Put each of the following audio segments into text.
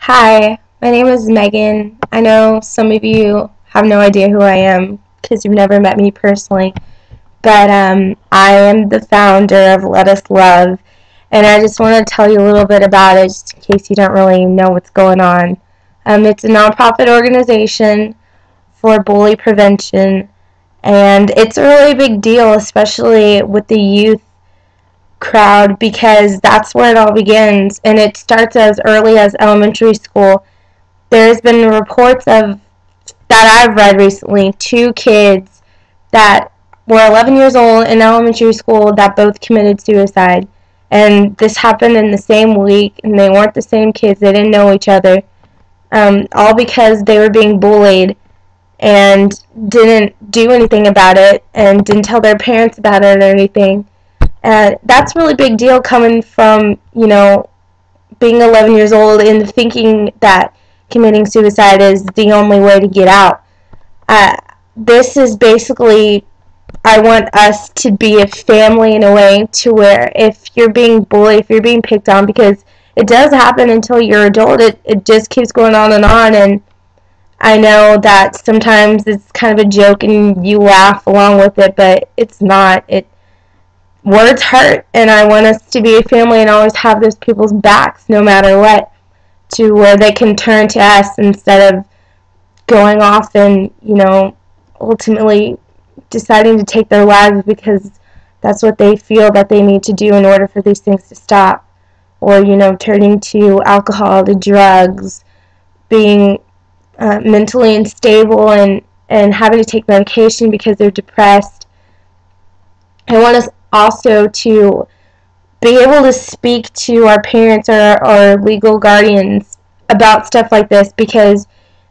Hi, my name is Megan. I know some of you have no idea who I am because you've never met me personally, but I am the founder of LETUSLOVE, and I just want to tell you a little bit about it just in case you don't really know what's going on. It's a nonprofit organization for bully prevention, and it's a really big deal, especially with the youth crowd, because that's where it all begins, and it starts as early as elementary school. There's been reports of that I've read recently, two kids that were 11 years old in elementary school that both committed suicide. And this happened in the same week, and they weren't the same kids. They didn't know each other. All because they were being bullied and didn't do anything about it and didn't tell their parents about it or anything. And that's a really big deal coming from, being 11 years old and thinking that committing suicide is the only way to get out. This is basically, I want us to be a family in a way to where if you're being bullied, if you're being picked on, because it does happen until you're adult, it just keeps going on, and I know that sometimes it's kind of a joke and you laugh along with it, but it's not. Words hurt, and I want us to be a family and always have those people's backs no matter what, to where they can turn to us instead of going off and, ultimately deciding to take their lives because that's what they feel that they need to do in order for these things to stop. Or, turning to alcohol, to drugs, being mentally unstable and having to take medication because they're depressed. I want us also to be able to speak to our parents or legal guardians about stuff like this, because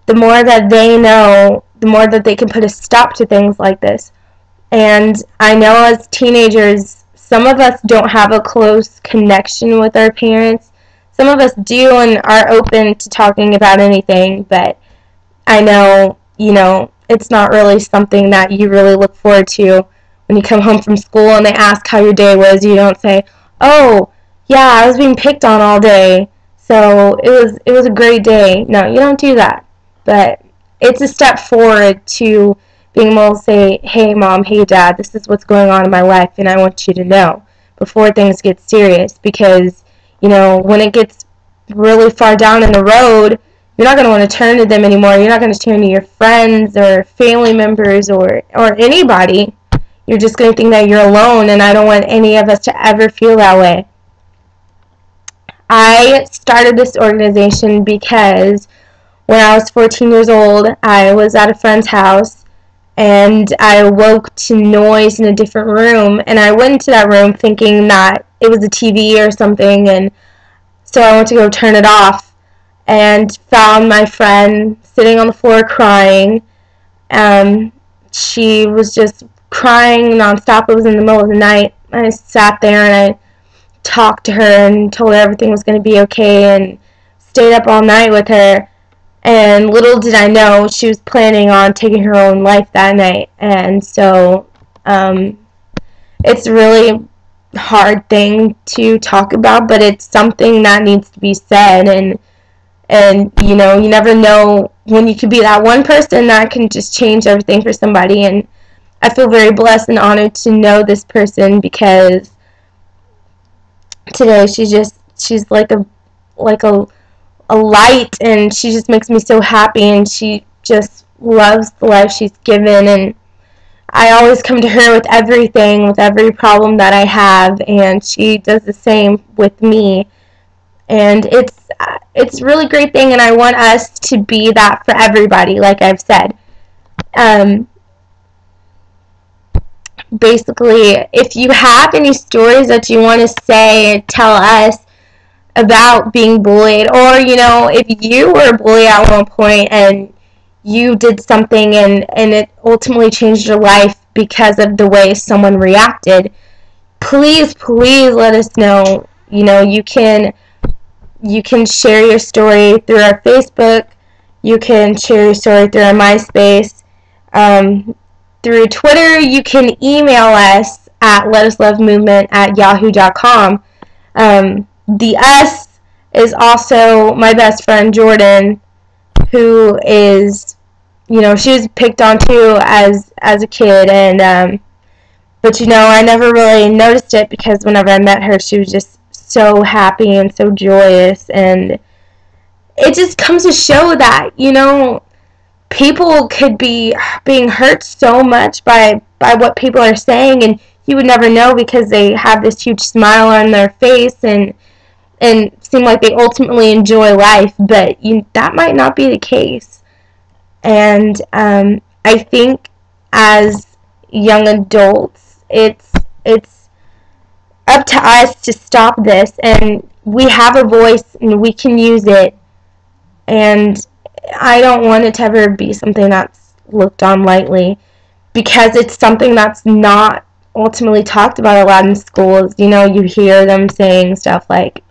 the more that they know, the more that they can put a stop to things like this. And I know as teenagers, some of us don't have a close connection with our parents. Some of us do and are open to talking about anything, but I know, it's not really something that you really look forward to. When you come home from school and they ask how your day was, you don't say, "Oh, yeah, I was being picked on all day, so it was a great day." No, you don't do that. But it's a step forward to being able to say, "Hey, Mom, hey, Dad, this is what's going on in my life, and I want you to know," before things get serious. Because, when it gets really far down in the road, you're not going to want to turn to them anymore. You're not going to turn to your friends or family members or anybody. You're just going to think that you're alone, and I don't want any of us to ever feel that way. I started this organization because when I was 14 years old, I was at a friend's house, and I awoke to noise in a different room, and I went into that room thinking that it was a TV or something, and so I went to go turn it off, and found my friend sitting on the floor crying. She was just crying nonstop. It was in the middle of the night. I sat there and I talked to her and told her everything was going to be okay and stayed up all night with her. And little did I know she was planning on taking her own life that night. And so it's a really hard thing to talk about, but it's something that needs to be said. And you never know when you could be that one person that can just change everything for somebody. And I feel very blessed and honored to know this person, because today she's like a light, and she just makes me so happy, and she just loves the life she's given. And I always come to her with everything, with every problem that I have, and she does the same with me. And it's a really great thing, and I want us to be that for everybody, like I've said. Basically, if you have any stories that you want to say, tell us about being bullied, or if you were a bully at one point and you did something and it ultimately changed your life because of the way someone reacted, please let us know. You can share your story through our Facebook. You can share your story through our MySpace. Through Twitter, you can email us at letuslovemovement@yahoo.com. The us is also my best friend Jordan, who is, she was picked on too as a kid, and but I never really noticed it because whenever I met her, she was just so happy and so joyous, and it just comes to show that people could be being hurt so much by what people are saying, and you would never know because they have this huge smile on their face and seem like they ultimately enjoy life, but that might not be the case. And I think as young adults, it's up to us to stop this, and we have a voice and we can use it, and I don't want it to ever be something that's looked on lightly, because it's something that's not ultimately talked about a lot in schools. You hear them saying stuff like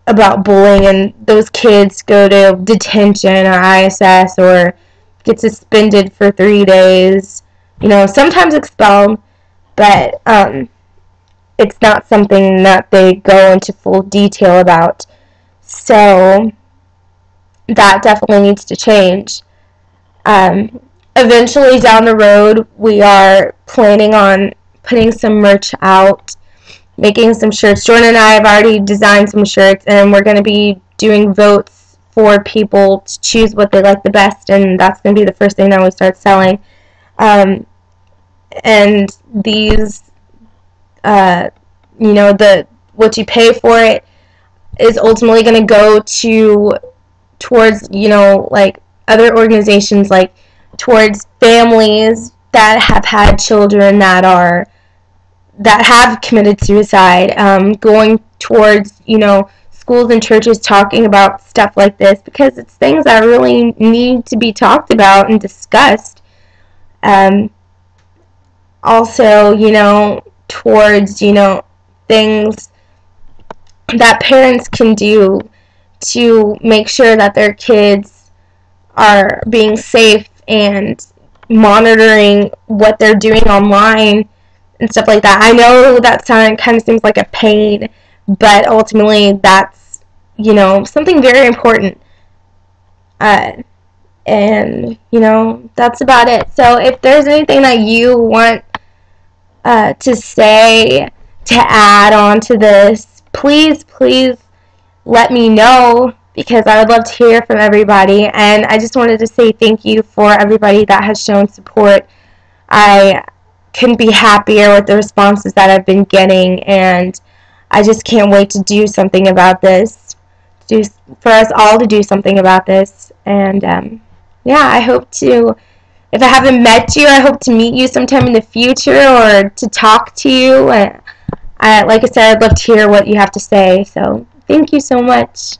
about bullying, and those kids go to detention or ISS or get suspended for 3 days, sometimes expelled, but it's not something that they go into full detail about. So that definitely needs to change. Eventually down the road, we are planning on putting some merch out, making some shirts. Jordan and I have already designed some shirts, and we're going to be doing votes for people to choose what they like the best, and that's going to be the first thing that we start selling. And these, what you pay for it is ultimately going to go towards, like other organizations, like towards families that have had children that have committed suicide, going towards, schools and churches talking about stuff like this, because it's things that really need to be talked about and discussed. Also, towards, things that parents can do to make sure that their kids are being safe and monitoring what they're doing online and stuff like that. I know that kind of seems like a pain, but ultimately that's, something very important. And, that's about it. So if there's anything that you want to say, to add on to this, please let me know, because I would love to hear from everybody. And I just wanted to say thank you for everybody that has shown support. I couldn't be happier with the responses that I've been getting, and I just can't wait to do something about this, for us all to do something about this. And I hope to, if I haven't met you, I hope to meet you sometime in the future, or to talk to you. Like I said, I'd love to hear what you have to say. So thank you so much.